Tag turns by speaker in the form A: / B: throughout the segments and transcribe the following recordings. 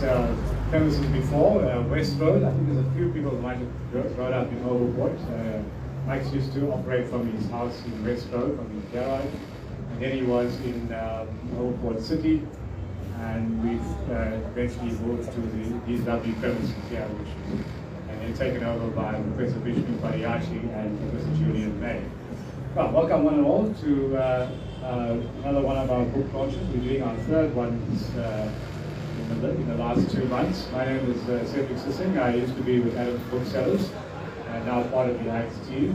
A: Ike's premises before, West Road. I think there's a few people who might have grown up in Overport. Ike's used to operate from his house in West Road, from his garage. And then he was in Overport City. And we've eventually moved to these lovely premises here, and then taken over by Professor Vishnu Padiyachi and Professor Julian May. Well, welcome one and all to another one of our book launches. We're doing our third one in the last 2 months. My name is Cedric Sissing. I used to be with Adams Booksellers and now part of the Ike's team.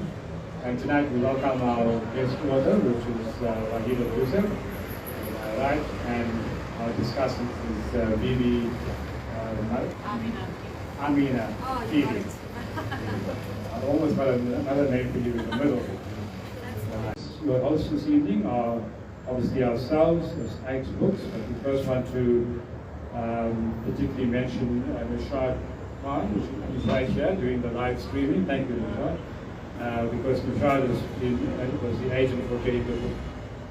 A: And tonight we welcome our guest author, which is Wahida Yusuf, right? And our discussant is Bibi Amina. Bibi. I almost got another name for you in the middle. Your hosts this evening are obviously ourselves as Ike's Books, but we first want to particularly mention Nishad Khan, who is right here doing the live streaming. Thank you, Nishad, because Nishad was the agent for getting the book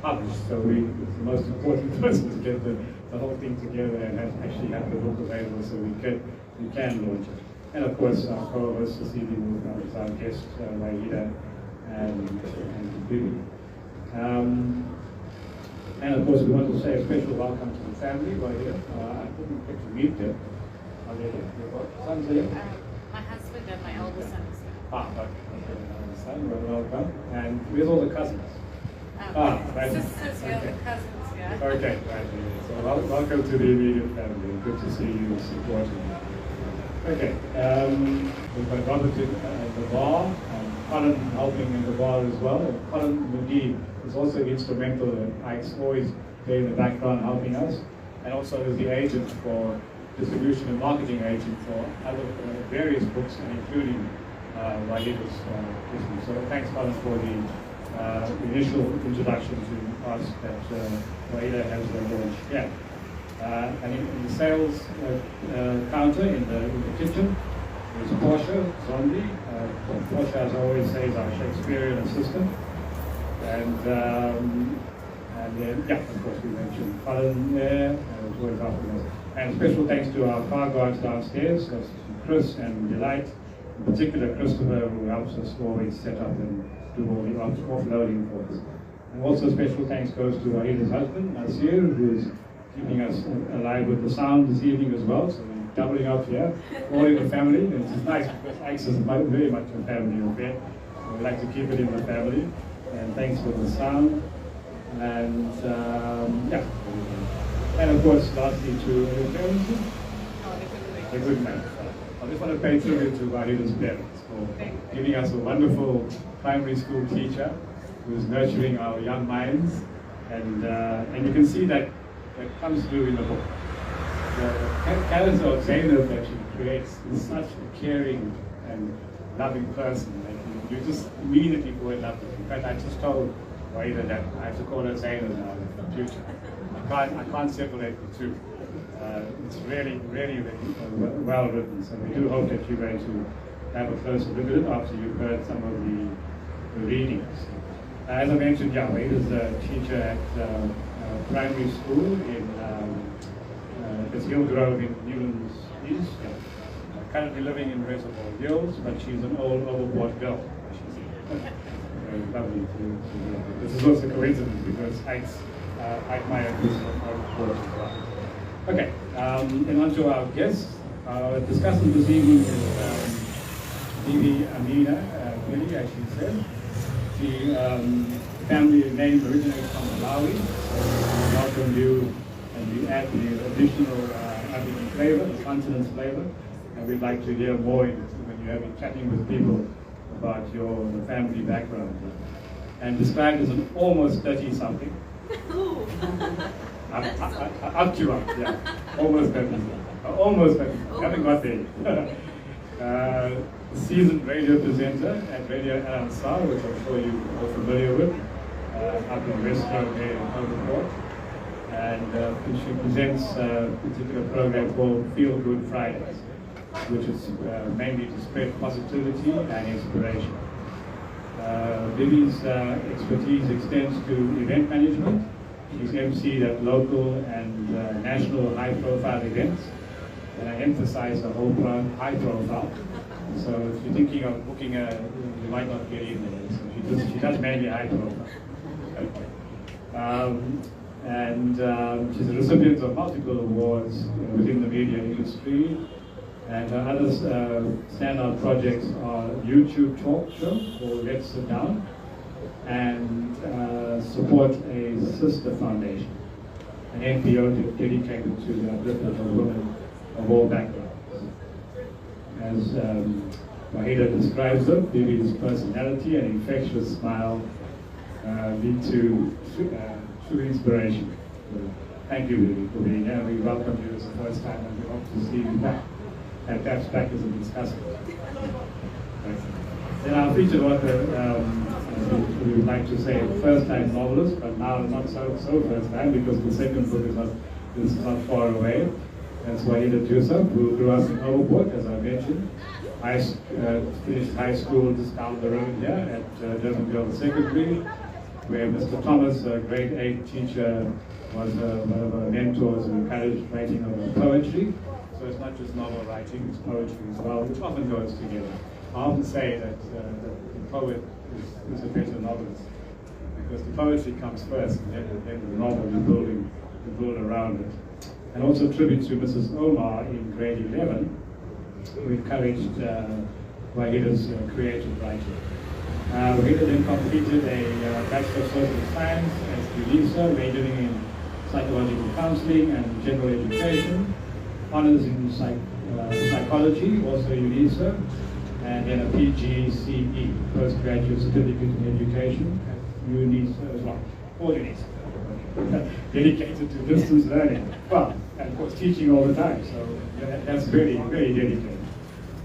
A: published, so it's the most important person to get the whole thing together and actually have the book available so we can launch it. And of course, our co-host this evening is our guest, Wahida and Bibi. And of course, we want to say a special welcome to the family right here. I didn't get to meet them. Are they here? Your sons here?
B: My husband and my eldest son is here.
A: Okay, son, welcome. And where's all the cousins?
B: Right. Sisters, yeah, okay. The cousins, yeah.
A: Okay, right. So welcome to the immediate family. Good to see you supporting. Okay, we've got Robert at the bar, and Colin helping in the bar as well. And Colin McGee is also instrumental, and Ike's always there in the background helping us, and also is the agent for distribution and marketing agent for other various books, and including Wahida's business. So thanks, Colin, for the initial introduction to us that Wahida has launched. Yeah. And in the sales counter in the kitchen is Portia Zondi. Portia, as I always say, is our Shakespearean assistant. And then, yeah, of course, we mentioned Colin there, who's always helping us. And special thanks to our car guards downstairs, Chris and Delight, in particular Christopher, who helps us always set up and do all the offloading for us. And also special thanks goes to Wahida's husband, Nasir, who is keeping us alive with the sound this evening as well. So we're doubling up here, all in the family. And it's nice because Ike's is very much a family affair. So we like to keep it in the family. And thanks for the sound. And yeah. And of course, lastly to the parents. The good man. I just want to pay tribute to Wahida's parents for giving us a wonderful primary school teacher who's nurturing our young minds. And you can see that comes through in the book. The character of Zainab that she creates is such a caring and loving person. Like you just immediately fall in love with her. In fact, I just told Wahida that I have to call her Zainab now in the future. I can't separate the two. It's really well written. So we do hope that you're going to have a closer look at it after you've heard some of the readings. As I mentioned, yeah, Wahida's a teacher at primary school in Hillgrove in Newlands East. Yeah. Currently living in Reservoir Hills, but she's an old Overport girl. Very lovely to hear. This is also a coincidence because Ike Meyer is from Overport as well. Okay, and on to our guests. Our discussant this evening is Bibi Amina, Billy, as she said. She family name originates from Malawi, so we welcome you, and we add the additional African flavor, the continent's flavor, and we'd like to hear more when you have been chatting with people about the family background. And described as an almost 30-something. Up to up, yeah. Almost 30. Almost 30. Haven't got there. Seasoned radio presenter at Radio Al Ansar, which I'm sure you're all familiar with, up in West Road here in Overport. And she presents a particular program called Feel Good Fridays, which is mainly to spread positivity and inspiration. Bibi's expertise extends to event management. She's emceed at local and national high-profile events, and I emphasize the whole high profile. So if you're thinking of booking a, you might not get in there. So she does mainly high profile. She's a recipient of multiple awards within the media industry. And her other standout projects are YouTube talk show called Let's Sit Down, and support a sister foundation, an NPO dedicated to the upliftment of women of all backgrounds. As Wahida describes her, Bibi's personality and infectious smile lead to true inspiration. So, thank you, Bibi, for being here. We welcome you as the first time, and we hope to see you back. And perhaps back as a discussant. Then our featured author, we would like to say first-time novelist, but now not so first time, because the second book is not far away. That's Wahida Jusuf, who grew up in Overport, as I mentioned. Finished high school just down the road here at Durban Girls Secondary, where Mr. Thomas, a grade 8 teacher, was one of our mentors who encouraged writing of poetry. So it's not just novel writing, it's poetry as well, which often goes together. I often say that the poet is a better novelist, because the poetry comes first, and then the novel you build around it. And also tribute to Mrs. Omar in grade 11, who encouraged Wahida's creative writing. Wahida then completed a Bachelor of Social Science as UNISA, majoring in psychological counseling and general education. Honors in psychology, also UNISA, and then a PGCE, Postgraduate Certificate in Education at UNISA as well, all UNISA, dedicated to distance learning. Well, and of course teaching all the time, so that's very, very dedicated.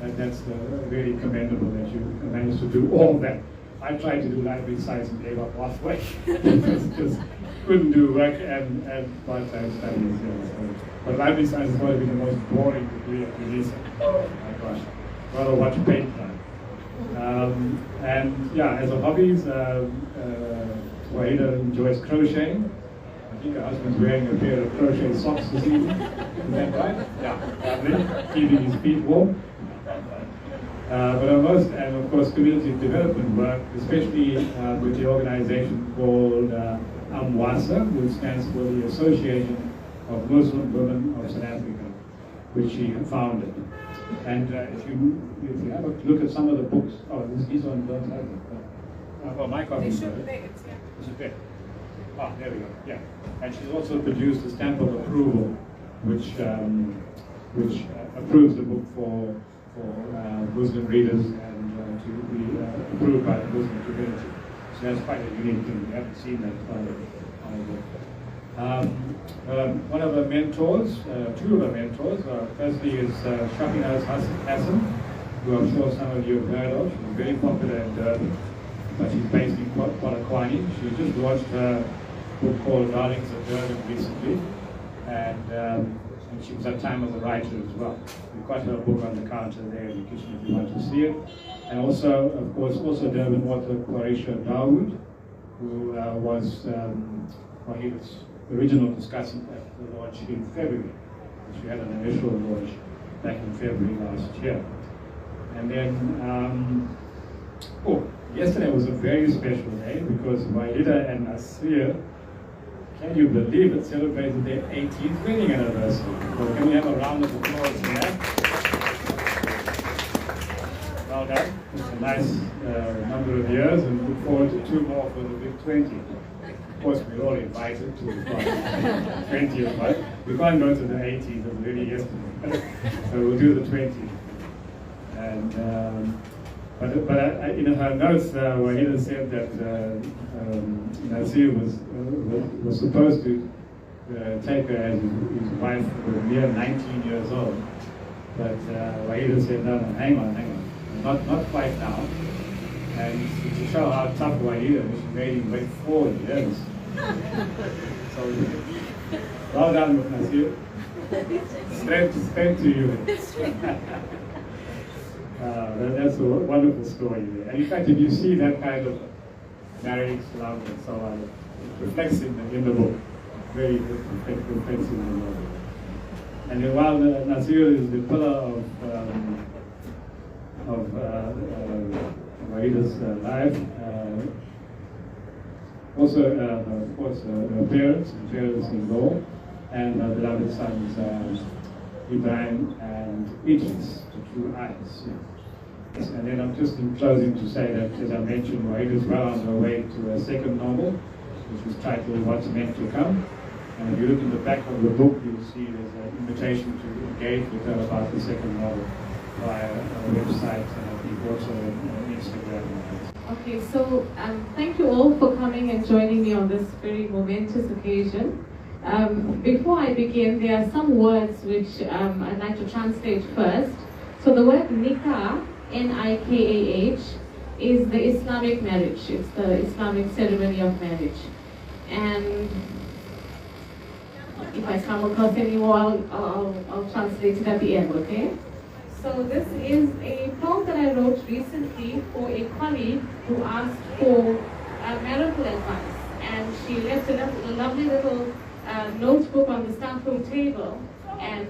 A: And that's really commendable that you managed to do all that. I tried to do library science and gave up halfway, because couldn't do work and part-time studies. So. But library science is probably the most boring degree at UNISA. Oh my gosh, rather watch paint dry. And yeah, as a hobbies, Wahida enjoys crocheting. I think her husband's wearing a pair of crochet socks this evening. Is that right? Yeah, lovely. Keeping his feet warm. But our most, and of course, community development work, especially with the organization called AMWASA, which stands for the Association of Muslim Women of South Africa, which she founded. And if you have a look at some of the books, these ones don't have them. Well, my copy is better. This is better. Ah, there we go. Yeah. And she's also produced a stamp of approval, which approves the book for Muslim readers and to be approved by the Muslim community. So that's quite a unique thing. We haven't seen that one of her mentors, two of her mentors, firstly is Shafinaz Hassan, who I'm sure some of you have heard of. She's very popular in Durban, but she's based in Polokwane. She just launched her book called Darlings of Durban recently, and she was at time as a writer as well. We've got her book on the counter there in the kitchen if you want to see it. And also, of course, Durban author Quaresha Dawood, who was Wahida's original discussant at the launch in February. She had an initial launch back in February last year. And then, yesterday was a very special day because Wahida and Nasir, can you believe it, celebrated their 18th wedding anniversary. So can we have a round of applause for that? Well done. It's a nice number of years, and look forward to 2 more for the big 20. Of course, we're all invited to the 20th one. We can't go to the 80th, it was really yesterday. So we'll do the 20th. And but in her notes, Wahida said that Nasir was supposed to take her as his wife for a mere 19 years old. But Wahida said, no, hang on, not quite now. And to show how tough Wahida is, she made him wait 4 years. So, well done with Nasir. Strength to you. That's a wonderful story there. And in fact, if you see that kind of marriage, love, and so on, it reflects in the book. Very reflects in the novel. And then while Nasir is the pillar of Waida's life, also, of course, her parents-in-law, and her beloved sons, Ibrahim and Idris, the two eyes. Yes, and then I'm just in closing to say that, as I mentioned, Waida is well on her way to a second novel, which is titled What's Meant to Come. And if you look in the back of the book, you'll see there's an invitation to engage with her about the second novel via a website and I think also on Instagram.
C: Okay, so thank you all for coming and joining me on this very momentous occasion. Before I begin, there are some words which I'd like to translate first. So the word nikah, Nikah, is the Islamic marriage. It's the Islamic ceremony of marriage. And if I come across any more, I'll translate it at the end, okay? So this is a poem that I wrote recently for a colleague who asked for marital advice. And she left a lovely little notebook on the staff room table, and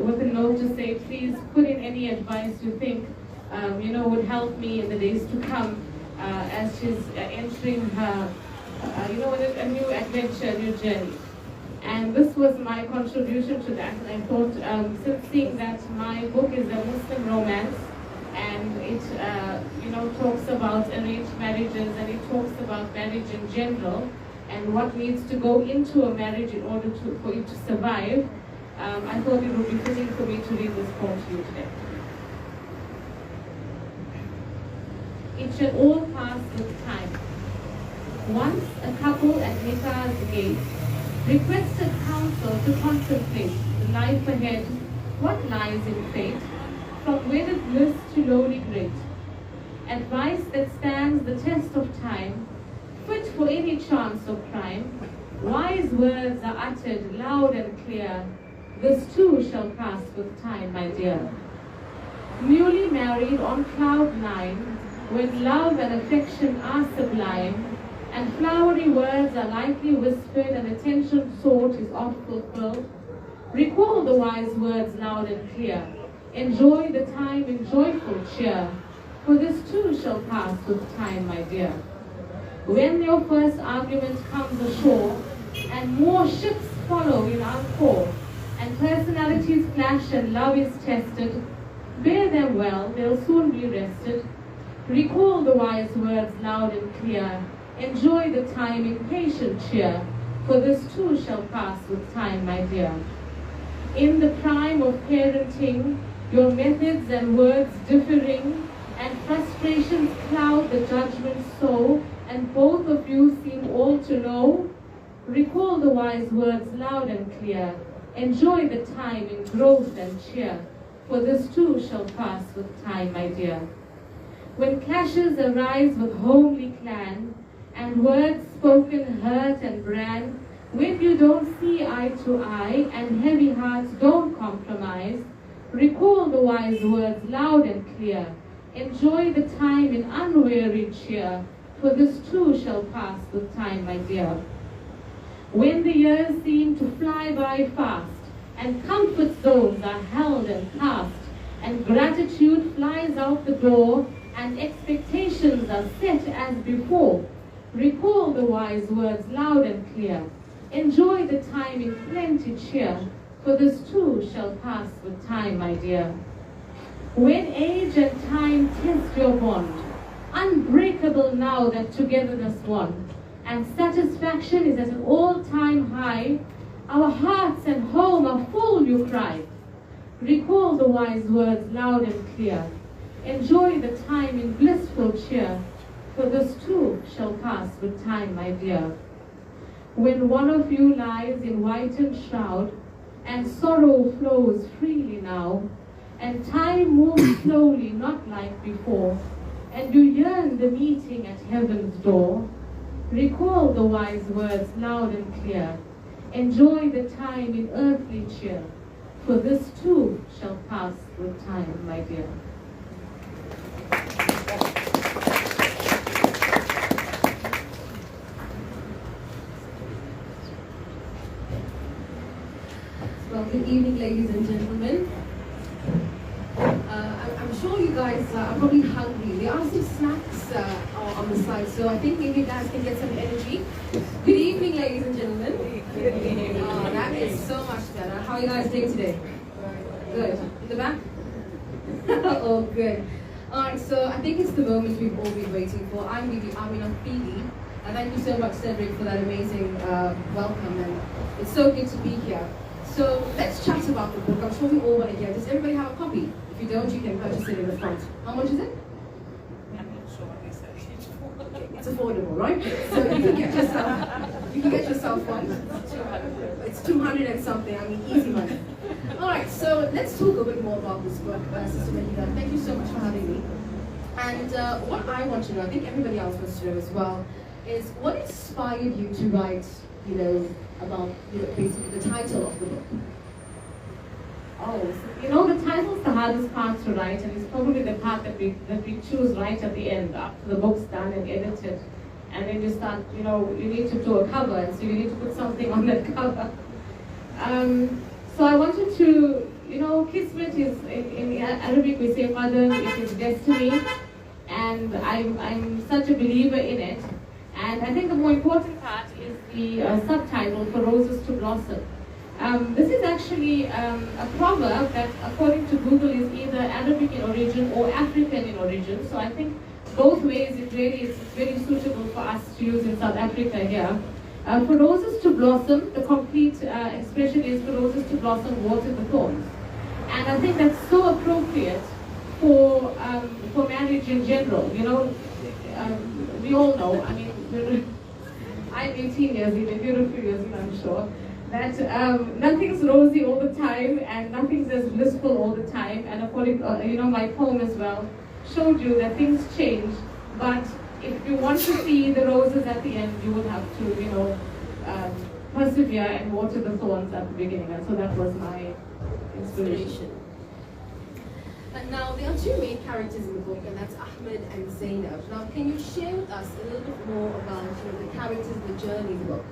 C: with a note to say, please put in any advice you think would help me in the days to come as she's entering her, a new adventure, a new journey. And this was my contribution to that. And I thought, since seeing that my book is a Muslim romance, and it talks about arranged marriages, and it talks about marriage in general, and what needs to go into a marriage in order for it to survive, I thought it would be fitting for me to read this poem to you today. It shall all pass with time. Once a couple at Nikah's gate requested counsel to contemplate the life ahead, what lies in fate, from wedded bliss to lowly great. Advice that stands the test of time, fit for any chance of crime. Wise words are uttered loud and clear, this too shall pass with time, my dear. Newly married on cloud nine, when love and affection are sublime, and flowery words are lightly whispered and attention sought is oft fulfilled, recall the wise words loud and clear. Enjoy the time in joyful cheer, for this too shall pass with time, my dear. When your first argument comes ashore, and more ships follow in our core, and personalities clash and love is tested, bear them well, they'll soon be rested. Recall the wise words loud and clear. Enjoy the time in patient cheer, for this too shall pass with time, my dear. In the prime of parenting, your methods and words differing, and frustrations cloud the judgment so, and both of you seem all to know, recall the wise words loud and clear. Enjoy the time in growth and cheer, for this too shall pass with time, my dear. When clashes arise with homely clan, and words spoken hurt and brand, when you don't see eye to eye, and heavy hearts don't compromise, recall the wise words loud and clear. Enjoy the time in unwearied cheer, for this too shall pass with time, my dear. When the years seem to fly by fast, and comfort zones are held and cast, and gratitude flies out the door, and expectations are set as before, recall the wise words loud and clear. Enjoy the time in plenty cheer, for this too shall pass with time, my dear. When age and time test your bond, unbreakable now that togetherness won, and satisfaction is at an all-time high, our hearts and home are full, you cry. Recall the wise words loud and clear. Enjoy the time in blissful cheer, for this too shall pass with time, my dear. When one of you lies in whitened shroud, and sorrow flows freely now, and time moves slowly, not like before, and you yearn the meeting at heaven's door, recall the wise words loud and clear. Enjoy the time in earthly cheer, for this too shall pass with time, my dear.
D: Well, good evening, ladies and gentlemen. I'm sure you guys are probably hungry. There are some snacks on the side, so I think maybe you guys can get some energy. Good evening, ladies and gentlemen. Oh, that is so much better. How are you guys doing today? Good. In the back? Oh, good. Alright, so I think it's the moment we've all been waiting for. I'm Bibi Amina Phoebe. Thank you so much, Cedric, for that amazing welcome, and it's so good to be here. So let's chat about the book. I'm sure we all want to hear. Does everybody have a copy? If you don't, you can purchase it in the front. How much is it?
B: I'm not sure what they said.
D: It's affordable, right? So you can get yourself one.
B: 200.
D: It's 200 and something. I mean, easy money. All right, so let's talk a bit more about this book, Sister Mahida. Thank you so much for having me. And what I want to know, I think everybody else wants to know as well, is what inspired you to write, about, basically the title of the book?
C: Oh, so, the title's the hardest part to write, and it's probably the part that we choose right at the end, after the book's done and edited. And then you start, you need to do a cover, and so you need to put something on that cover. So I wanted to, Kismet is, in Arabic we say qadar, it is destiny, and I'm such a believer in it. And I think the more important part is the subtitle, For Roses to Blossom. This is actually a proverb that, according to Google, is either Arabic in origin or African in origin. So I think both ways it really is very suitable for us to use in South Africa here. For roses to blossom, the complete expression is for roses to blossom, water the thorns. And I think that's so appropriate for marriage in general. We all know, I mean, I'm 18 years in, you're a few years in, I'm sure, that nothing's rosy all the time and nothing's as blissful all the time. And according, my poem as well showed you that things change, but if you want to see the roses at the end, you will have to, persevere and water the thorns at the beginning. And so that was my inspiration.
D: And now, there are two main characters in the book, and that's Ahmed and Zainab. Now, can you share with us a little bit more about the characters, the journey of the book?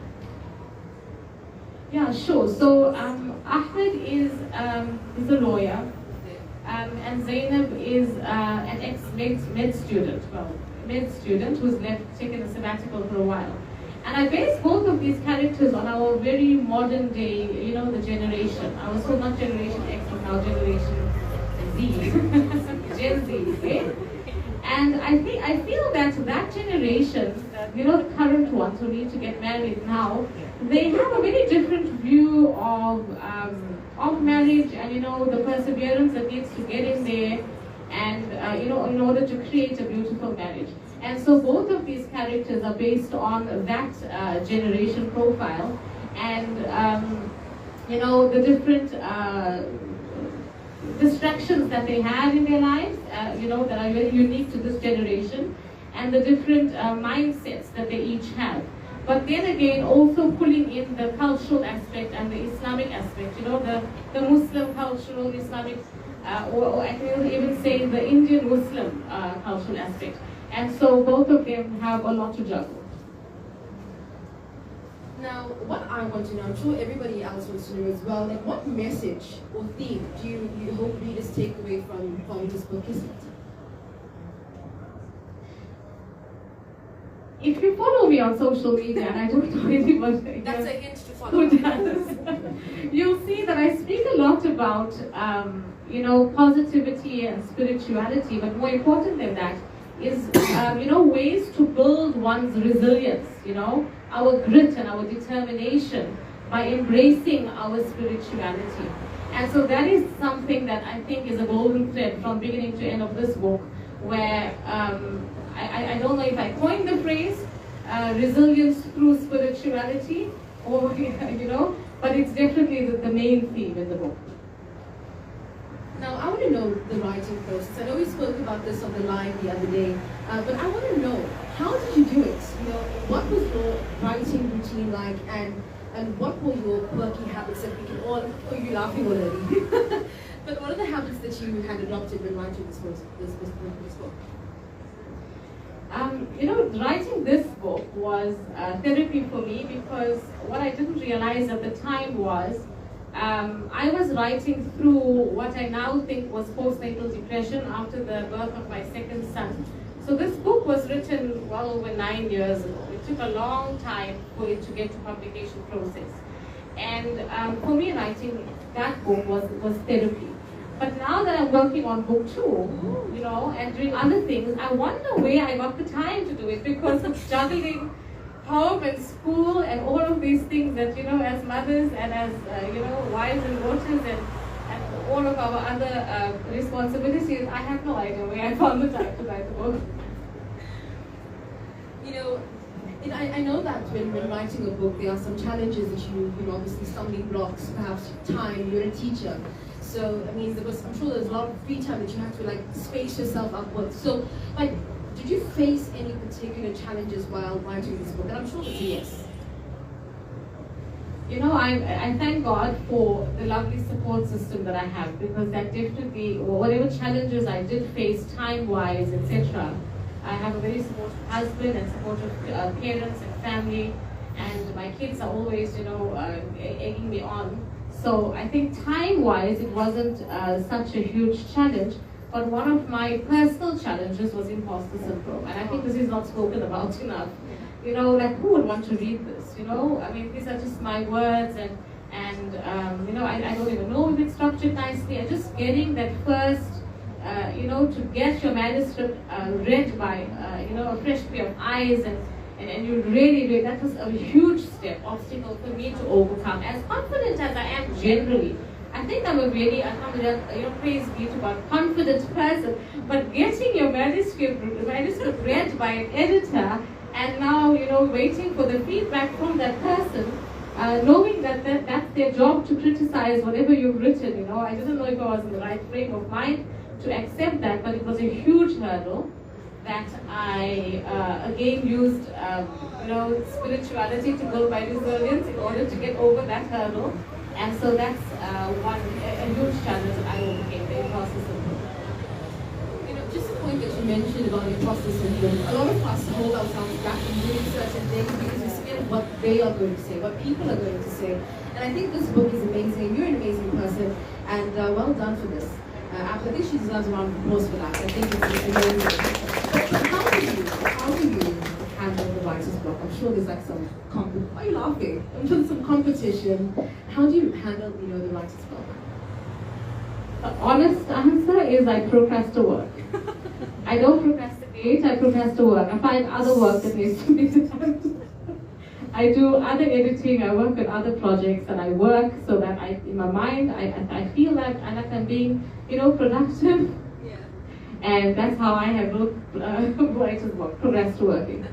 C: Yeah, sure. So Ahmed is a lawyer, and Zainab is an ex-med student. Well, med student who's taken a sabbatical for a while. And I base both of these characters on our very modern day, the generation. I was told not Generation X, but now Generation Z, Gen Z, okay? And I feel that generation, the current ones who need to get married now, they have a very different view of marriage and the perseverance that needs to get in there, and in order to create a beautiful marriage. And so both of these characters are based on that generation profile, and the different distractions that they had in their lives, that are very unique to this generation, and the different mindsets that they each have. But then again, also pulling in the cultural aspect and the Islamic aspect, the Muslim cultural Islamic, or I can even say the Indian Muslim cultural aspect. And so both of them have a lot to juggle.
D: Now, what I want to know, I'm sure everybody else wants to know as well, like what message or theme do you hope readers take away from this book, Kismet?
C: If you follow me on social media, and I don't know anybody,
D: that's a hint to follow.
C: Who does? You'll see that I speak a lot about, positivity and spirituality, but more important than that is, ways to build one's resilience, our grit and our determination by embracing our spirituality. And so that is something that I think is a golden thread from beginning to end of this book, where I don't know if I coined the phrase resilience through spirituality, or but it's definitely the main theme in the book.
D: Now, I want to know the writing process. I know we spoke about this on the live the other day, but I want to know, how did you do it? What was your writing routine like, and what were your quirky habits that we can all, oh, you're laughing already. But what are the habits that you had adopted when writing this book?
C: Writing this book was therapy for me, because what I didn't realize at the time was I was writing through what I now think was postnatal depression after the birth of my second son. So this book was written well over 9 years ago. It took a long time for it to get to publication process. And for me, writing that book was therapy. But now that I'm working on book 2, you know, and doing other things, I wonder where I got the time to do it, because of juggling home and school and all of these things that, you know, as mothers and as, you know, wives and daughters and all of our other responsibilities, I have no idea where I found the time to write the book.
D: You know, I know that when writing a book, there are some challenges that you know, obviously stumbling blocks, perhaps time, you're a teacher. So, I mean, I'm sure there's a lot of free time that you have to, like, space yourself up with. So, like, did you face any particular challenges while writing this book? And I'm sure it's a yes.
C: You know, I thank God for the lovely support system that I have, because that definitely, whatever challenges I did face time-wise, etc., I have a very supportive husband and supportive parents and family, and my kids are always, you know, egging me on. So I think time-wise, it wasn't such a huge challenge. But one of my personal challenges was imposter syndrome, and I think this is not spoken about enough. You know, like, who would want to read this? You know, I mean, these are just my words, and you know, I don't even know if it's structured nicely. And just getting that first, you know, to get your manuscript read by, you know, a fresh pair of eyes, and you really, that was a huge obstacle for me to overcome. As confident as I am generally, I think I'm a really, you know, praise be to God, confident person, but getting your manuscript read by an editor, and now, you know, waiting for the feedback from that person, knowing that that's their job to criticize whatever you've written, you know, I didn't know if I was in the right frame of mind to accept that, but it was a huge hurdle that I, again, used, you know, spirituality to build my resilience in order to get over that hurdle. And so that's a huge challenge that I overcame, the imposter syndrome.
D: You know, just a point that you mentioned about imposter syndrome, a lot of us hold ourselves back from doing certain things because we're scared of what they are going to say, what people are going to say. And I think this book is amazing. You're an amazing person, and well done for this. I think she deserves a round of applause for that. I think it's amazing. But how do you handle the writer's block? I'm sure there's like some why are you laughing? I'm sure there's some competition. How do you handle, you know, the writer's block?
C: The honest answer is I procrastinate work. I don't procrastinate, I procrastinate work. I find other work that needs to be done. I do other editing, I work on other projects, and I work so that in my mind, I feel that I'm being, you know, productive.
D: Yeah.
C: And that's how I have wrote writer's block, procrastinate working.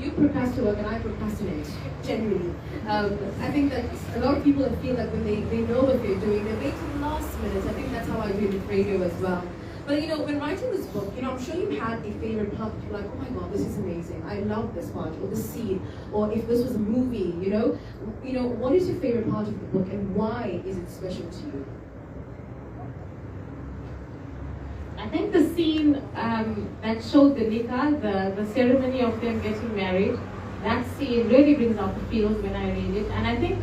D: You procrastinate work and I procrastinate, generally. I think that a lot of people feel that when they know what they're doing, they wait till the last minute. I think that's how I do with radio as well. But you know, when writing this book, you know, I'm sure you had a favorite part that you're like, oh my God, this is amazing. I love this part, or this scene, or if this was a movie, you know, what is your favorite part of the book and why is it special to you?
C: I think the scene that showed the nikah, the ceremony of them getting married, that scene really brings out the feels when I read it. And I think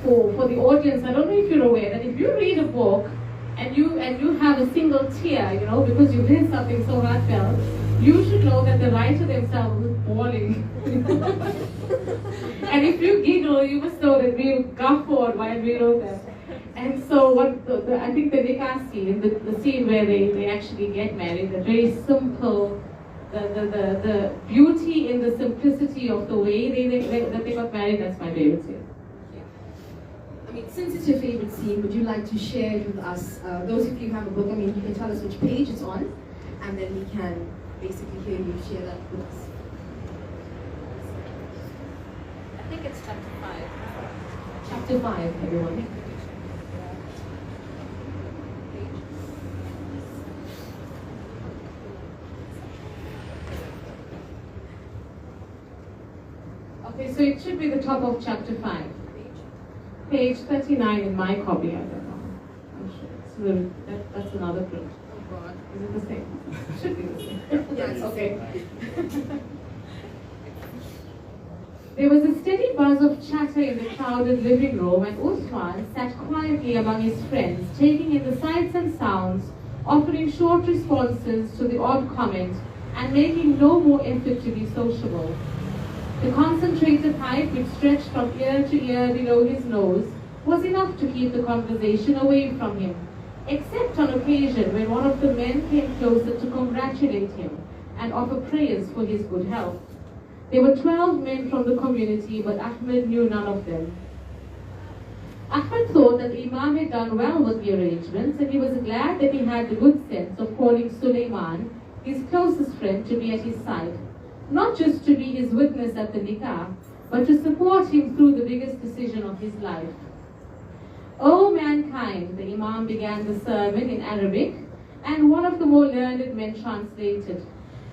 C: for the audience, I don't know if you're aware that if you read a book and you have a single tear, you know, because you read something so heartfelt, you should know that the writer themselves was bawling. And if you giggle, you must know that we guffawed while we wrote that. And so I think the nikah scene, the scene where they actually get married, the very simple, the beauty in the simplicity of the way that they got married, that's my favorite scene.
D: Yeah. I mean, since it's your favorite scene, would you like to share it with us? Those of you who have a book, I mean, you can tell us which page it's on, and then we can basically hear you share that with us.
B: I think it's chapter 5.
C: Chapter 5, everyone. Okay, so it should be the top of chapter 5. Page 39 in my copy, I don't know. I'm sure that's another print.
D: Oh God.
C: Is it the same? It should be the same.
D: Yeah, it's
C: okay. There was a steady buzz of chatter in the crowded living room, and Uthman sat quietly among his friends, taking in the sights and sounds, offering short responses to the odd comment, and making no more effort to be sociable. The concentrated pipe, which stretched from ear to ear below his nose, was enough to keep the conversation away from him, except on occasion when one of the men came closer to congratulate him and offer praise for his good health. There were 12 men from the community, but Ahmed knew none of them. Ahmed thought that the Imam had done well with the arrangements, and he was glad that he had the good sense of calling Suleiman, his closest friend, to be at his side, not just to be his witness at the nikah, but to support him through the biggest decision of his life. O mankind, the Imam began the sermon in Arabic, and one of the more learned men translated.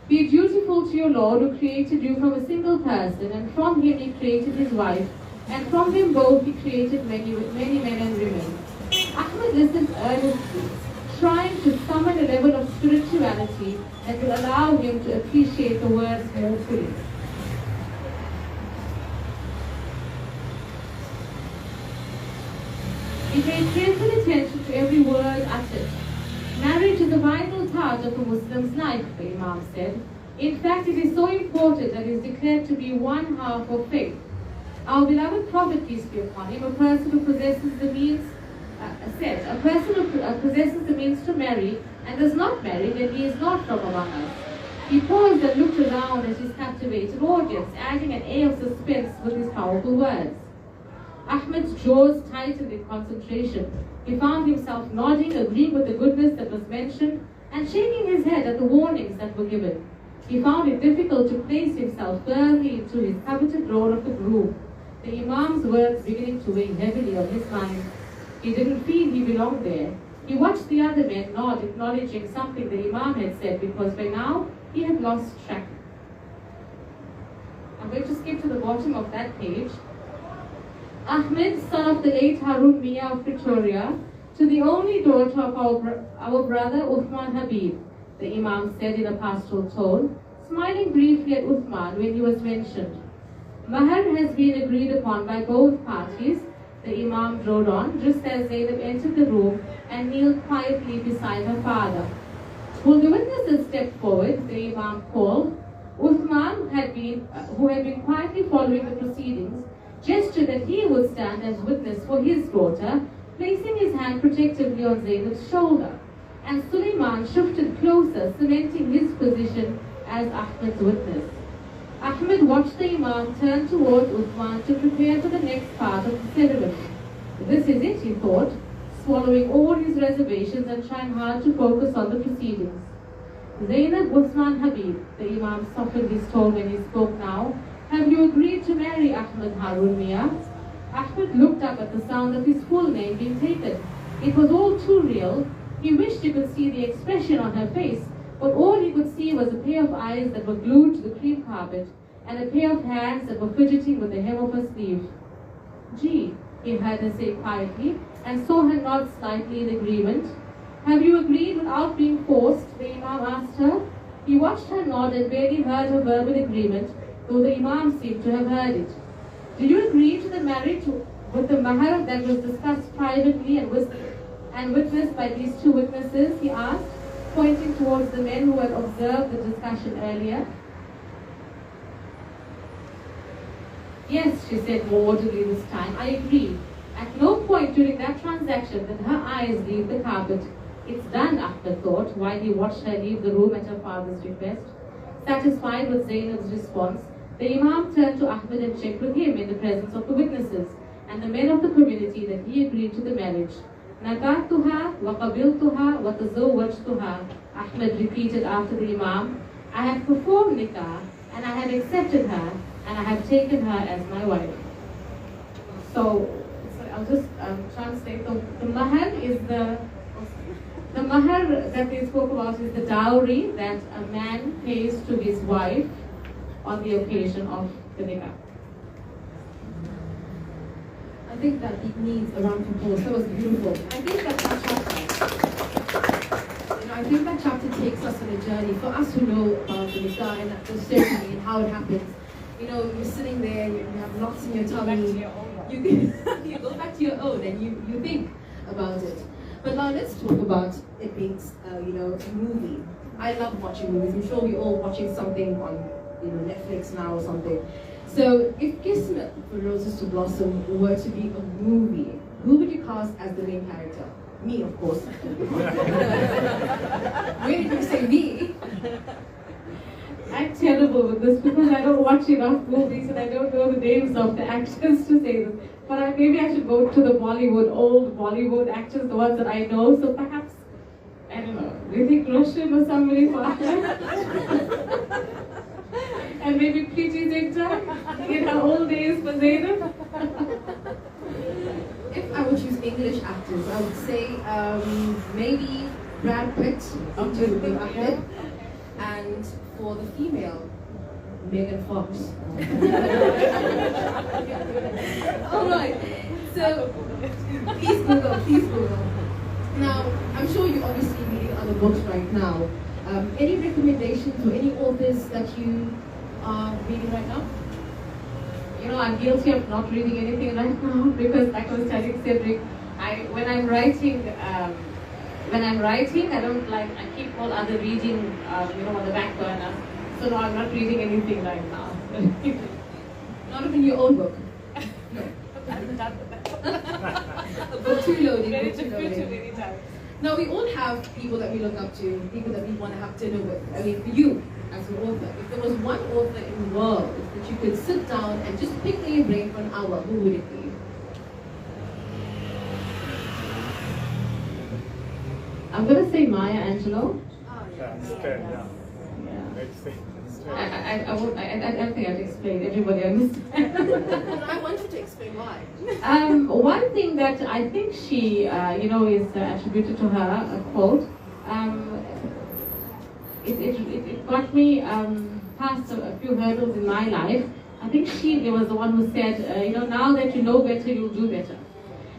C: Be dutiful to your Lord, who created you from a single person, and from him he created his wife, and from them both he created many men and women. Ahmed listened earnestly, trying to summon a level of spirituality that will allow him to appreciate the words more fully. He paid careful attention to every word uttered. Marriage is a vital part of a Muslim's life, the Imam said. In fact, it is so important that it is declared to be one half of faith. Our beloved Prophet, peace be upon him, a person who possesses the means, said, a person who possesses the means to marry and does not marry, then he is not from among us. He paused and looked around at his captivated audience, adding an air of suspense with his powerful words. Ahmed's jaws tightened in concentration. He found himself nodding, agreeing with the goodness that was mentioned, and shaking his head at the warnings that were given. He found it difficult to place himself firmly into his coveted role of the groom, the Imam's words beginning to weigh heavily on his mind. He didn't feel he belonged there. He watched the other men nod, acknowledging something the Imam had said, because by now he had lost track. I'm going to skip to the bottom of that page. Ahmed, son of the late Harun Mia of Pretoria, to the only daughter of our brother Uthman Habib, the Imam said in a pastoral tone, smiling briefly at Uthman when he was mentioned. Mahar has been agreed upon by both parties, the Imam rode on, just as Zainab entered the room and kneeled quietly beside her father. Will the witnesses step forward? The Imam called. Uthman, who had been quietly following the proceedings, gestured that he would stand as witness for his daughter, placing his hand protectively on Zainab's shoulder, and Suleiman shifted closer, cementing his position as Ahmed's witness. Ahmed watched the Imam turn towards Uthman to prepare for the next part of the ceremony. This is it, he thought, swallowing all his reservations and trying hard to focus on the proceedings. Zainab Uthman Habib, the Imam softened his tone when he spoke now. Have you agreed to marry Ahmed Harun Mia? Ahmed looked up at the sound of his full name being taken. It was all too real. He wished he could see the expression on her face, but all he could see was a pair of eyes that were glued to the cream carpet and a pair of hands that were fidgeting with the hem of her sleeve. Gee, he heard her say quietly, and saw her nod slightly in agreement. Have you agreed without being forced? The Imam asked her. He watched her nod and barely heard her verbal agreement, though the Imam seemed to have heard it. Did you agree to the marriage with the mahar that was discussed privately and witnessed by these two witnesses? He asked, pointing towards the men who had observed the discussion earlier. Yes, she said more audibly this time, I agree. At no point during that transaction did her eyes leave the carpet. It's done, Ahmed thought, while he watched her leave the room at her father's request. Satisfied with Zainab's response, the Imam turned to Ahmed and checked with him in the presence of the witnesses and the men of the community that he agreed to the marriage. Nakahtuha wa qabiltuha wa tazawwajtuha, Ahmed repeated after the Imam. I have performed nikah and I have accepted her and I have taken her as my wife. So I'll just translate. The mahar is the mahar that they spoke about is the dowry that a man pays to his wife on the occasion of the nikah.
D: I think that it needs a round of applause. That was beautiful. I think that chapter takes us on a journey for us who know about the nikah and the ceremony and how it happens. you know, you're sitting there, you have knots in your
B: Back to
D: tummy.
B: your own one.
D: You go back to your own and you think about it. But now let's talk about it being, you know, a movie. I love watching movies. I'm sure we're all watching something on, you know, Netflix now or something. So if Kismet for Roses to Blossom were to be a movie, who would you cast as the main character? Me, of course. Where did you say me?
C: I'm terrible with this because I don't watch enough movies and I don't know the names of the actors to say this. But maybe I should go to the Bollywood, old Bollywood actors, the ones that I know. So perhaps, I don't know, Hrithik Roshan or somebody for and maybe Preeti Zinta in her old days for Zainab.
D: If I would choose English actors, I would say maybe Brad Pitt to be Ahmed, and for the female, Megan Fox. Alright, so please Google, please Google. Now, I'm sure you're obviously reading other books right now. Any recommendations or any authors that you are reading right now?
C: You know, I'm guilty of not reading anything right now because, like I was telling Cedric, when I'm writing, I keep all other reading, you know, on the back burner. So no, I'm not reading anything right now.
D: Not even your own book.
B: I'm done with that.
D: A book too loaded.
B: Ready
D: Book
B: to
D: too
B: quit
D: loaded.
B: too many times.
D: Now, we all have people that we look up to, people that we want to have dinner with. I mean, for you, as an author, if there was one author in the world that you could sit down and just pick their brain for an hour, who would it be?
C: I'm going to say Maya Angelou.
A: Yeah, it's good, yeah.
C: Yeah.
A: Let's see.
C: I don't think I've explained. Everybody understands.
D: I want you to explain why.
C: One thing that I think she, you know, is attributed to her, a quote. It got me past a few hurdles in my life. I think she was the one who said, you know, now that you know better, you'll do better.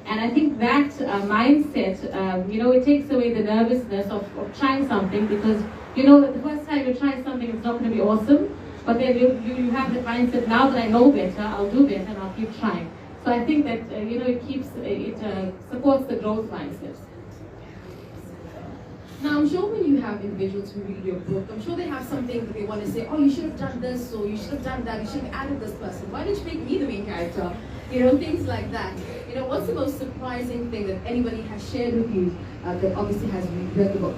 C: And I think that mindset, you know, it takes away the nervousness of trying something, because you know that the first time you try something, it's not going to be awesome. But then you have the mindset, now that I know better, I'll do better and I'll keep trying. So I think that, you know, it supports the growth mindset.
D: Now, I'm sure when you have individuals who read your book, I'm sure they have something that they want to say, oh, you should have done this, or you should have done that, you should have added this person. Why did you make me the main character? You know, things like that. You know, what's the most surprising thing that anybody has shared with you that obviously has read the book?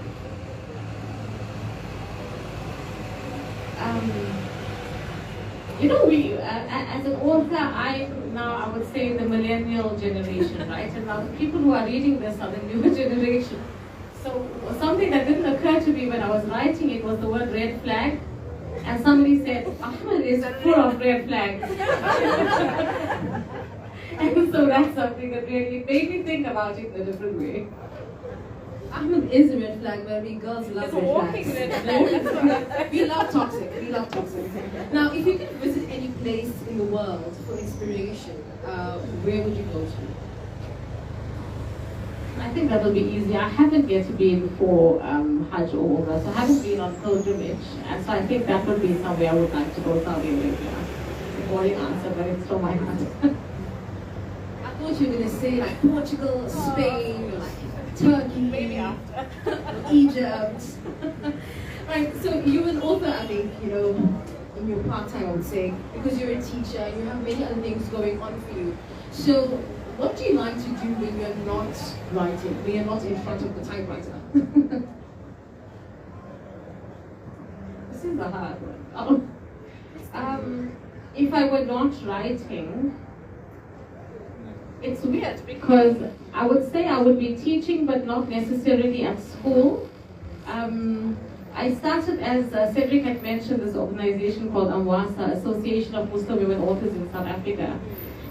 C: You know, we, as an author, I would say the millennial generation, right? And now the people who are reading this are the newer generation. So something that didn't occur to me when I was writing it was the word red flag. And somebody said, Ahmed is full of red flags. And so that's something that really made me think about it in a different way.
D: Ahmed is a red flag, but we girls love
B: It's a
D: red
B: walking
D: flags.
B: red flag. That's what I'm saying.
D: We love toxic. We love toxic. Now, if you could visit any place in the world for inspiration, where would you go to?
C: I think that will be easy. I haven't yet been for Hajj or Umrah, so I haven't been on pilgrimage. And so I think that would be somewhere I would like to go, Saudi Arabia. A boring answer, but it's from my heart.
D: I thought you were going to say like Portugal, Spain, or like Turkey,
B: Maybe after.
D: Egypt. Right, so you're an author, I think, you know, in your part-time, I would say, because you're a teacher and you have many other things going on for you. So what do you like to do when you're not writing, when you're not in front of the typewriter?
C: This is a hard one. If I were not writing, it's weird because I would say I would be teaching, but not necessarily at school. I started, as Cedric had mentioned, this organization called Amwasa, Association of Muslim Women Authors in South Africa.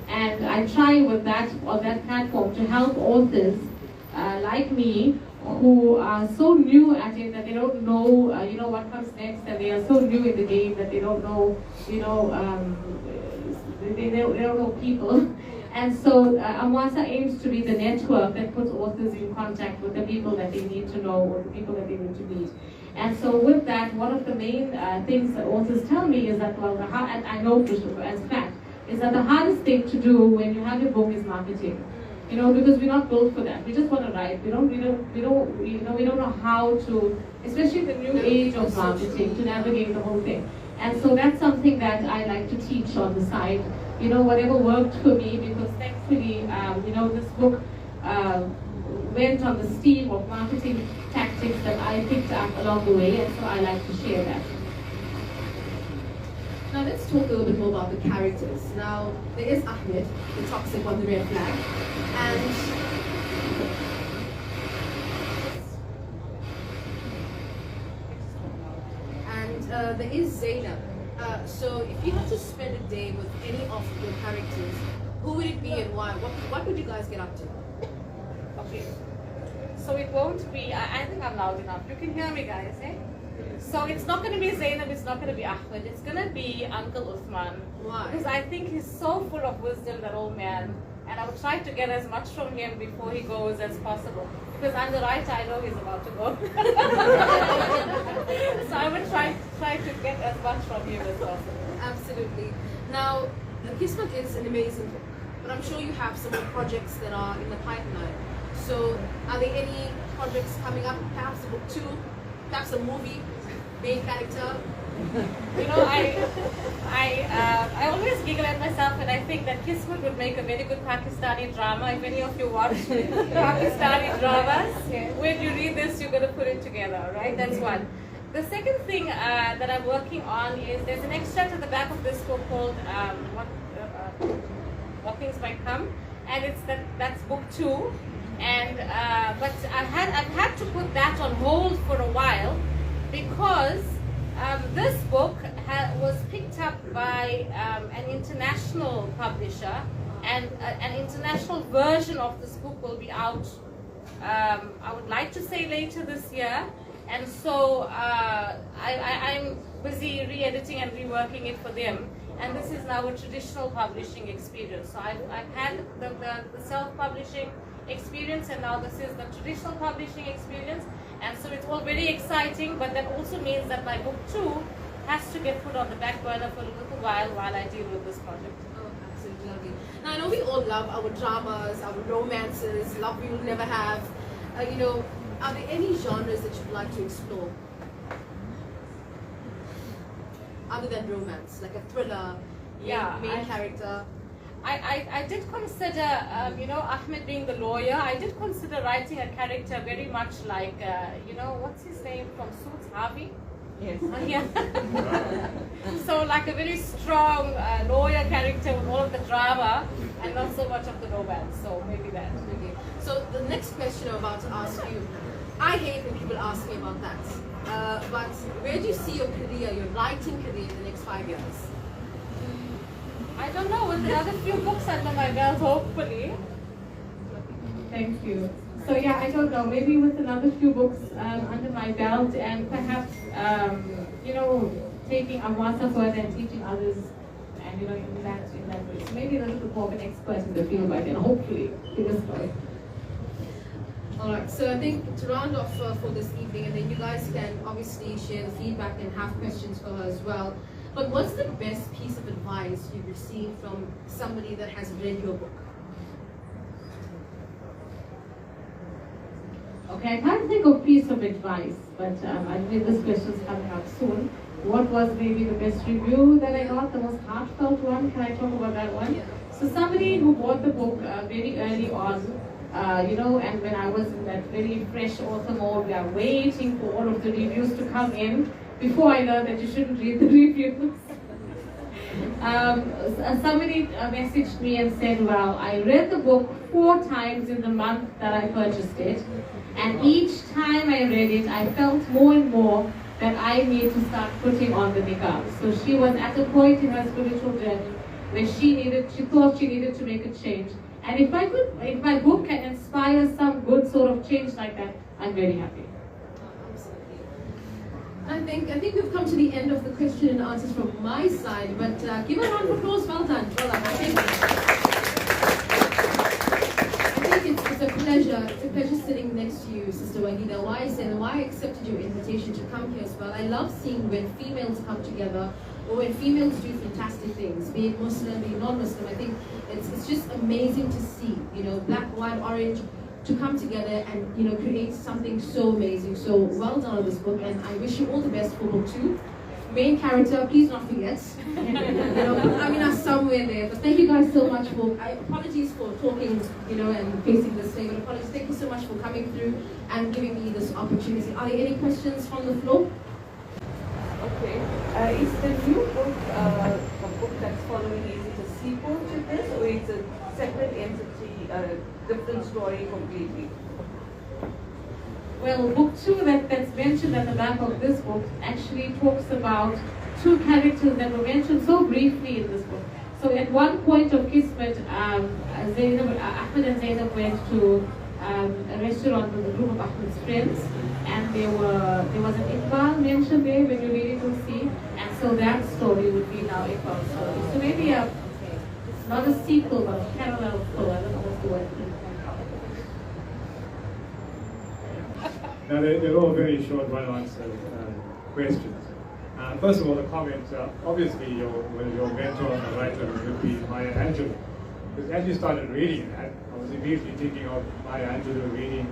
C: And I try with that, on that platform, to help authors like me who are so new at it that they don't know, you know, what comes next, and they are so new in the game that they don't know, you know, they don't know people. And so Amwasa aims to be the network that puts authors in contact with the people that they need to know or the people that they need to meet. And so with that, one of the main things that authors tell me is that, well, and I know this as fact, is that the hardest thing to do when you have your book is marketing. You know, because we're not built for that. We just want to write. We don't know how to, especially the new age of marketing, to navigate the whole thing. And so that's something that I like to teach on the side. You know, whatever worked for me, because thankfully, you know, this book went on the steam of marketing tactics that I picked up along the way, and so I like to share that.
D: Now let's talk a little bit more about the characters. Now, there is Ahmed, the toxic one, the red flag, and there is Zainab. So if you had to spend a day with any of your characters, who would it be and why? What would you guys get up to?
B: Okay. So it won't be, I think I'm loud enough. You can hear me, guys, eh? So it's not going to be Zainab, it's not going to be Ahmed, it's going to be Uncle Uthman.
D: Why?
B: Because I think he's so full of wisdom, that old man. And I would try to get as much from him before he goes as possible. Because I'm the writer, I know he's about to go. So I would try to get as much from him as possible.
D: Absolutely. Now, Kismet is an amazing book, but I'm sure you have some more projects that are in the pipeline. So, are there any projects coming up? Perhaps a book 2, perhaps a movie, main character?
B: You know, I always giggle at myself, and I think that Kismet would make a very good Pakistani drama. If any of you watch Pakistani dramas, when you read this, you're going to put it together, right? That's one. The second thing that I'm working on is there's an extract at the back of this book called What Things Might Come, and that's book 2. And but I've had to put that on hold for a while because this book was picked up by an international publisher, and an international version of this book will be out, I would like to say later this year. And so I'm busy re-editing and reworking it for them. And this is now a traditional publishing experience. So I've had the self-publishing experience, and now this is the traditional publishing experience. And so it's all very exciting, but that also means that my book 2 has to get put on the back burner for a little while I deal with this project.
D: Oh, absolutely lovely. Now, I know we all love our dramas, our romances, love we will never have. You know, are there any genres that you'd like to explore? Other than romance, like a thriller, main character?
B: I did consider, you know, Ahmed being the lawyer, I did consider writing a character very much like, you know, what's his name from Suits, Harvey?
C: Yes.
B: Yeah. So like a very strong lawyer character with all of the drama and not so much of the romance. So maybe that.
D: Okay. So the next question I'm about to ask you, I hate when people ask me about that. But where do you see your career, your writing career in the next 5 years?
B: I don't know, with another few books under my belt, hopefully.
C: Thank you. So yeah, I don't know, maybe with another few books under my belt, and perhaps, you know, taking Amwasa further and teaching others, and you know, in that way. So maybe a little bit more of an expert in the field by then, hopefully, fingers crossed.
D: Alright, so I think to round off for this evening, and then you guys can obviously share the feedback and have questions for her as well. But what's the best piece of advice you've received from somebody that has read your book?
C: Okay, I can't think of piece of advice, but I believe this question's coming up soon. What was maybe the best review that I got, the most heartfelt one? Can I talk about that one?
D: Yeah.
C: So somebody who bought the book very early on, you know, and when I was in that very fresh author mode, we are waiting for all of the reviews to come in before I learned that you shouldn't read the reviews. Somebody messaged me and said, well, I read the book 4 times in the month that I purchased it, and each time I read it, I felt more and more that I need to start putting on the niqab. So she was at a point in her spiritual journey where she thought she needed to make a change. And if my book can inspire some good sort of change like that, I'm very happy.
D: I think we've come to the end of the question and answers from my side, but give a round of applause. Well done. Well done. I think it's a pleasure it's a pleasure sitting next to you, Sister Wahida. Why I said, why I accepted your invitation to come here as well. I love seeing when females come together, or when females do fantastic things, be it Muslim, be it non-Muslim. I think it's just amazing to see, you know, black, white, orange, to come together and, you know, create something so amazing. So well done on this book, and I wish you all the best for book 2. Main character, please don't forget. You know, I mean, I'm somewhere there. But thank you guys so much for. Apologies for talking, you know, and facing this way. But apologies. Thank you so much for coming through and giving me this opportunity. Are there any questions from the floor?
E: Okay. Is the new book a book that's following? Is it a sequel to this, or it's a separate entity, a different story completely?
C: Well, book 2 that's mentioned at the back of this book actually talks about 2 characters that were mentioned so briefly in this book. So at one point of Kismet, Ahmed and Zainab went to a restaurant with a group of Ahmed's friends, and there was an Iqbal mentioned there when you read it, you'll see, and so that story would be now Iqbal's story. So maybe not a sequel, but a parallel story. I don't know what's the word.
A: Now, they're all very short, one-answer questions. First of all, the comment, obviously your mentor and the writer would be Maya Angelou. Because as you started reading that, I was immediately thinking of Maya Angelou reading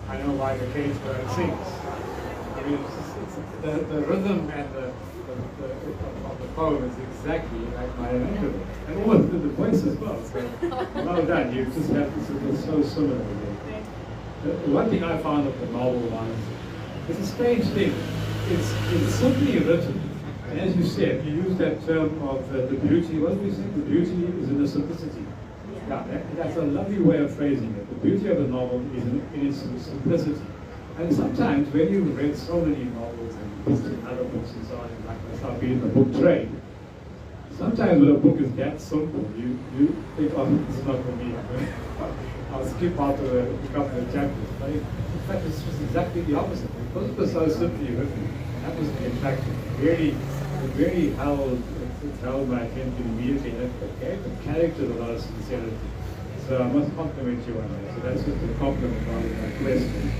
A: I Know Why the Cage Bird Sings. I mean, the rhythm and of the poem is exactly like Maya Angelou. And all the voice as well. So, well done, you just have this so similar again. The one thing I found of the novel was, it's a strange thing. It's simply written. And as you said, you use that term of the beauty. What do we say? The beauty is in the simplicity. Yeah, that's a lovely way of phrasing it. The beauty of the novel is in its simplicity. And sometimes when you read so many novels and books and other books and so on, like myself being in the book trade, sometimes when a book is that simple, you think, oh, this is not for me. I'll skip out a couple of chapters. But in fact, it's just exactly the opposite. Because it was so simply written, that was the attraction. It held my attention immediately, and it gave the character a lot of sincerity. So I must compliment you on that. So that's just a compliment on that question.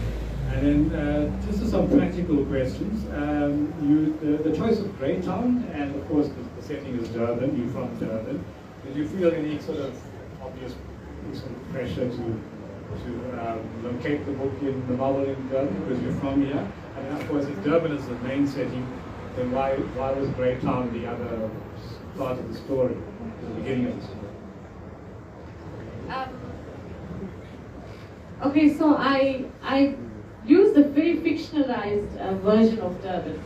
A: And then just some practical questions. The choice of Greytown, and of course the setting is Durban, you're from Durban. Did you feel any sort of obvious sort of pressure to locate the book in the novel in Durban because you're from here? And of course, if Durban is the main setting, then why was Greytown the other part of the story, the beginning of the story?
C: Okay, so I used a very fictionalized version of Durban,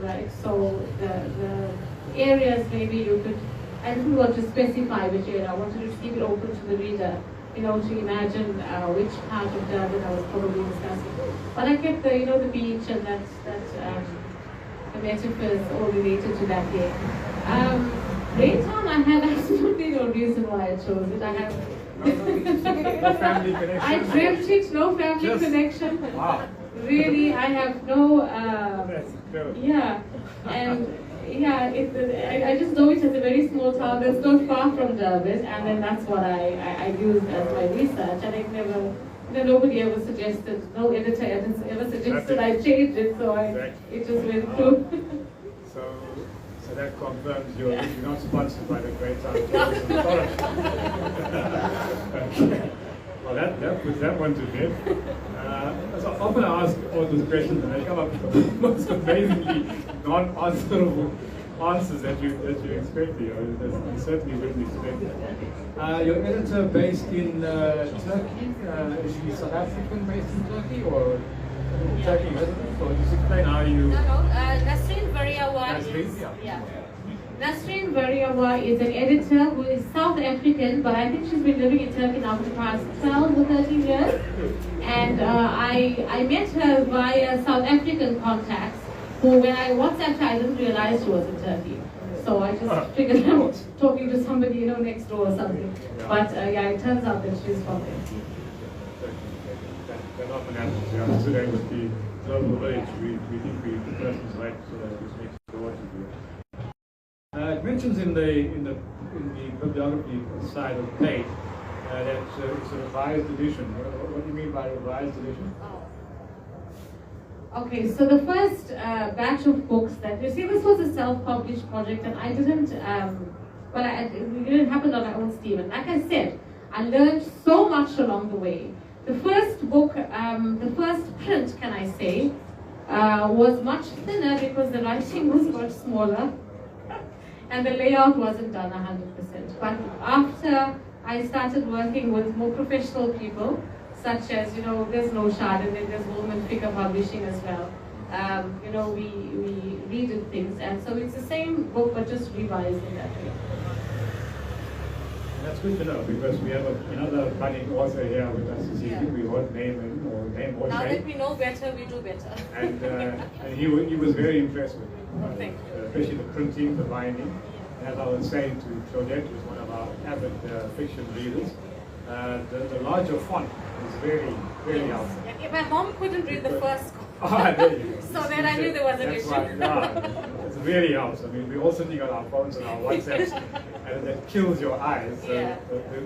C: right? So the areas maybe you could, I didn't want to specify which area. I wanted to keep it open to the reader, you know, to imagine which part of Durban I was probably discussing. But I kept the beach and the metaphors all related to that day. Greytown, I have absolutely no reason why I chose it. I have
A: no family connection.
C: I dreamt it, no family connection.
A: Wow.
C: Really, I have no.
A: That's good.
C: Yeah, and yeah, I just know it as a very small town that's not far from Durban, and then that's what I used as my research, and it never. Nobody ever suggested, no editor ever suggested I change it, so it just went through.
A: So that confirms you're not sponsored by the Greytown Tourism Authority. Okay. Well, that puts that one to bed. So often I ask all those questions and they come up with the most amazingly non-answerable answers that you expect. You certainly wouldn't expect that. Your editor based in Turkey, is she South African based in Turkey or Turkey resident? Or just explain how you...
B: No, Nasreen Variawa is... Yeah.
C: Nasreen Variawa is an editor who is South African, but I think she's been living in Turkey now for the past 12 or 13 years. And I met her via South African contacts, who when I WhatsApped her, I didn't realize she was in Turkey. So I just figured out talking to somebody, next door or something. But yeah, it turns out that she's from there.
A: That often happens. Today with the global village, we think the person's right who's next door to you. It mentions in the bibliography side of the page It's a revised edition. What do you mean by revised edition?
C: Okay, so the first batch of books that you see, this was a self-published project, and I didn't, it didn't happen on my own steam. And like I said, I learned so much along the way. The first book, the first print, can I say, was much thinner because the writing was much smaller, and the layout wasn't done 100%. But after I started working with more professional people, such as, there's Noshad, and then there's Woolman Figure Publishing as well. We redid things, and so it's the same book but just revised in that way.
A: That's good to know, because we have another budding author here with us this evening. We won't name him or shame.
B: Now that we know better, we do better.
A: And he was very impressed with it,
B: Thank you.
A: especially the printing, the binding. And as I was saying to Claudette, who's one of our avid fiction readers, the larger font is very, very helpful.
B: Yeah, my mom couldn't read the first
A: There you go.
B: so then I knew there was an
A: That's
B: issue.
A: right. Yeah, it really helps. I mean, we're all sitting on our phones and our WhatsApps, and that kills your eyes. So
B: Yeah.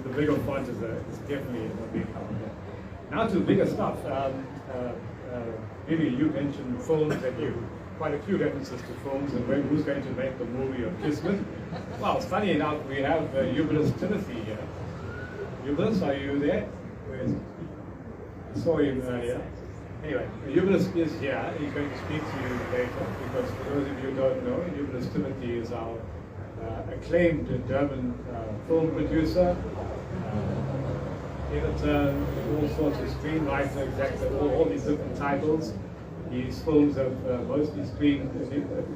A: the bigger font is definitely a big help. Yeah. Now to bigger stuff. Maybe you mentioned films, and quite a few references to films, and who's going to make the movie of Kismet. Well, funny enough, we have Eubulus Timothy here. Eubulus, are you there? Where is he? I saw him earlier. Anyway, Eubulus is here. He's going to speak to you later, because for those of you who don't know, Eubulus Timothy is our acclaimed Durban film producer, editor, all sorts of screenwriter, exactly all these different titles. His films have mostly screened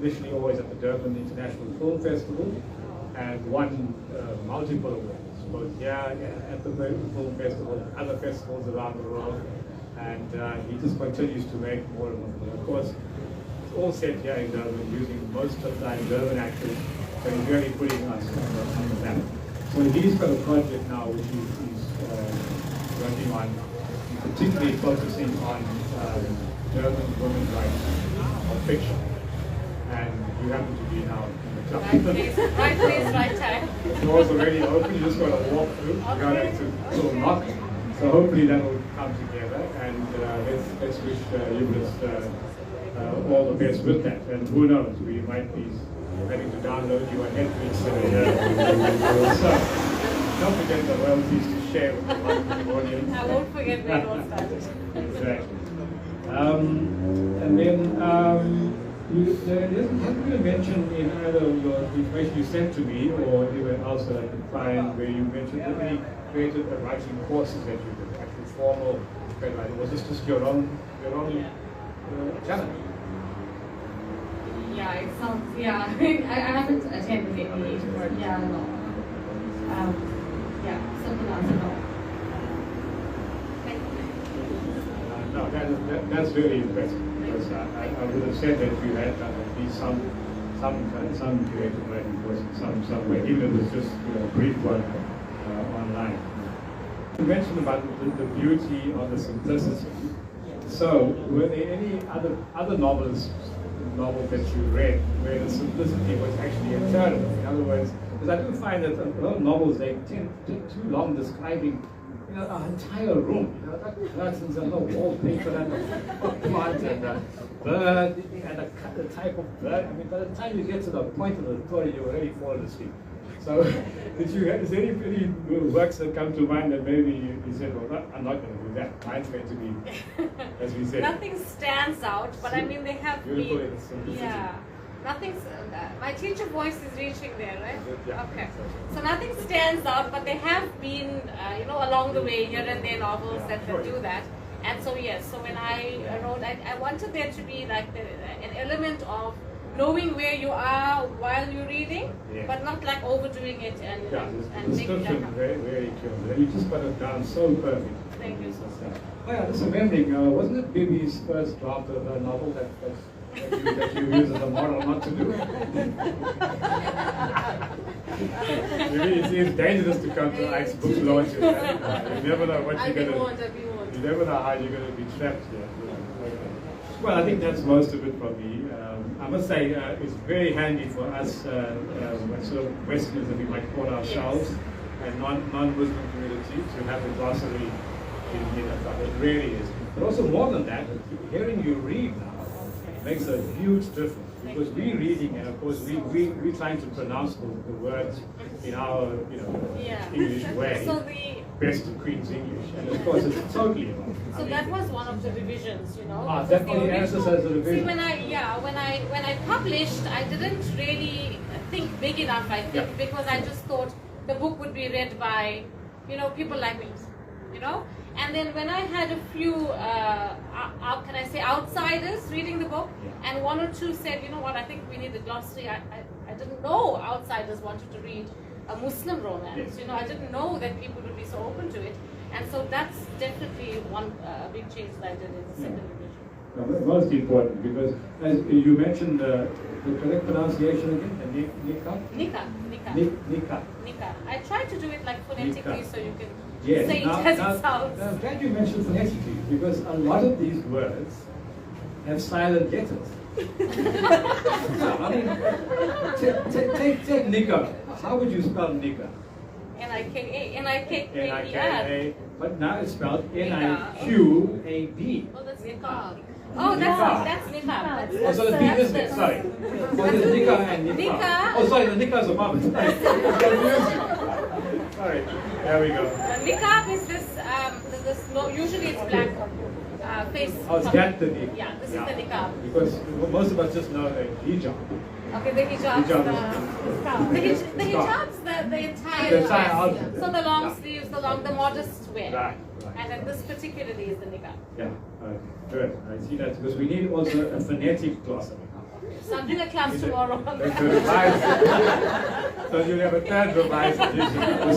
A: initially always at the Durban International Film Festival, and won multiple awards, both here at the Film Festival and other festivals around the world. And he just continues to make more and more. Of course, it's all set here in Durban, using most of the time Durban actors, so he's really putting us on the map. So he's got a project now which he's working on, particularly focusing on Durban women's rights of fiction. And you happen to be now in the club.
B: Right place, right time.
A: The doors are already open, you just got to walk through, you don't have to sort of knock. So hopefully that will come together, and let's wish Eubulus all the best with that. And who knows, we might be having to download you on Netflix. So don't forget the royalties to share with the audience.
B: I won't forget where it all started.
A: Exactly. And then there hasn't been a mention in either of your information you sent to me or anywhere else that I could find where you mentioned any creative writing courses that you did, actually formal creative writing. Was this just your own challenge?
C: Yeah, it sounds, I haven't attended any, no. Simple answer, no.
A: No, that's really impressive, because I would have said that you had done at least some creative writing course in some way, even if it was just brief one online. You mentioned about the beauty of the simplicity. So, were there any other novels that you read where the simplicity was actually a turn? In other words, because I do find that a lot of novels, they tend to take too long describing an entire room, curtains and the wallpaper and the plant and the bird and the type of bird. I mean, by the time you get to the point of the story, you're already fallen asleep. So, is there any works that come to mind that maybe you said, well, I'm not going to do that. Mine's going to be, as we said.
B: Nothing stands out, but I mean, they have
A: Beautiful
B: been.
A: simplicity.
B: Yeah. Nothing's. My teacher voice is reaching there, right?
A: Yeah.
B: Okay. So nothing stands out, but there have been, along the way, here and there novels that do that. And so yes, so when I wrote, I wanted there to be like an element of knowing where you are while you're reading, but not like overdoing it and making that
A: description very, very clear. You just got it down so perfect.
B: Thank you so much.
A: Oh yeah, just remembering, wasn't it Bibi's first draft of a novel that you use as a model not to do? Maybe it's dangerous to come to Ike's book launches. You never know what you're going to. You never know how you're going to be trapped here. Well, I think that's most of it from me. I must say it's very handy for us, sort of Westerners that we might call ourselves, and non-Muslim community, opportunity to have the glossary in a club. It really is. But also more than that, hearing you read now makes a huge difference. Because we're reading, and of course we're trying to pronounce the words in our English way.
B: So
A: best of Queen's English, and of course it's totally wrong.
B: So that was one of the revisions, you know.
A: That only answers as a revision.
B: See, when I published, I didn't really think big enough. I think because I just thought the book would be read by, people like me, And then when I had a few, can I say, outsiders reading the book, and one or two said, you know what, I think we need the glossary. I didn't know outsiders wanted to read a Muslim romance.
A: Yes.
B: I didn't know that people would be so open to it. And so that's definitely one big change that I did in the second edition.
A: No, most important, because as you mentioned the correct pronunciation again, Nika.
B: Nika. I tried to do it like phonetically
A: Nika.
B: so you can
A: Yes.
B: say it as it sounds.
A: I'm glad you mentioned phonetically, because a lot of these words have silent letters. I mean, take Nika. How would you spell Nika?
B: N-I-K-A. N-I-K-A-E-R.
A: N-I-K-A, but now it's spelled N-I-Q-A-B.
B: Oh, that's Nika. Oh, that's Nika.
A: Oh, so the B isn't it? Sorry. So there's Nika and Nika.
B: Nika.
A: Oh, sorry, the Nika is a mom. Sorry, there we go.
B: Niqab is this, usually it's black face.
A: Oh, it's that the Nika.
B: Yeah, this is the niqab.
A: Because most of us just know the hijab.
B: Okay, the hijab's the hijab's the entire
A: outfit.
B: So the long sleeves, the modest wear.
A: Right.
B: And then this particularly is the niqab.
A: Yeah, good. I see that, because we need also a phonetic glossary.
B: So I'm doing a class tomorrow on
A: That's
B: that.
A: a revised. So you'll have a third revised edition. The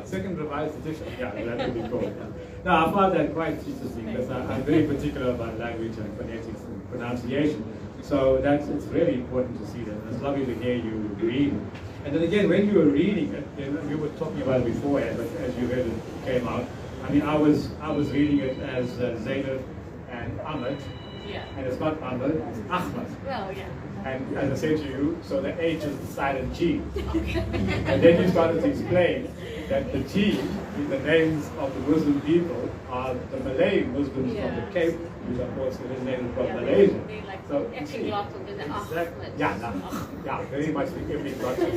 A: second revised edition. Yeah, that would be cool. Yeah. Now, I found that quite interesting, because I'm very particular about language and phonetics and pronunciation. So it's really important to see that. It's lovely to hear you read. And then again, when you were reading it, we were talking about it beforehand, but as you heard it came out, I mean, I was reading it as Zainab and Ahmed.
B: Yeah.
A: And it's not Ahmed, it's Ahmed.
B: Well, yeah.
A: And as I said to you, so the H is the silent G. And then you started to explain that the G in the names of the Muslim people are the Malay Muslims from the Cape, which of course originated from Malaysia.
B: They like
A: So
B: epiglottal with the
A: exactly.
B: Ahmed.
A: Yeah, very much the epiglottal.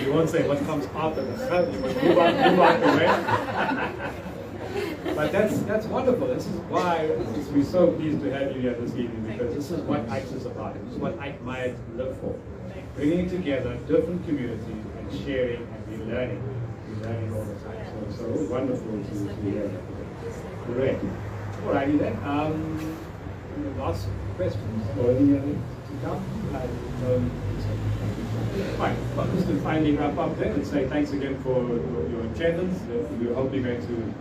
A: You won't say what comes after the Khad, you must move out the way. But that's wonderful. This is why we're so pleased to have you here this evening, because this is what IKE is about. This is what IKE might live for. Bringing together different communities and sharing and we're learning. We're learning all the time. So wonderful to hear. Great. Alrighty then. Any last questions or any other to come? Fine. Well, just to finally wrap up then and say thanks again for your attendance. We're hopefully going to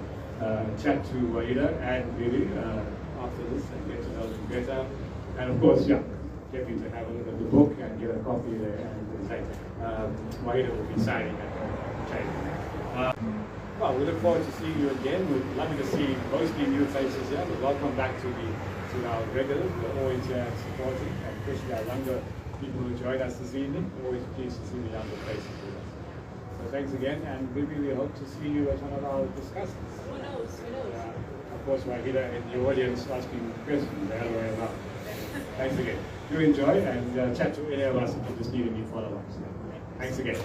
A: chat to Waida and Vivi after this and get to know them better. And of course, get you to have a look at the book and get a copy there. And Waida will be signing at the table. Well, we look forward to seeing you again. We'd love to see mostly new faces here, but welcome back to our regulars. We're always here and supporting, and especially our younger people who joined us this evening. We're always pleased to see the younger faces with us. So thanks again, and maybe we hope to see you at one of our discussions.
B: Who knows?
A: Of course, Wahida in the audience asking questions the other way around. Thanks again. Do enjoy and chat to any of us if you just need any follow-ups. Thanks again.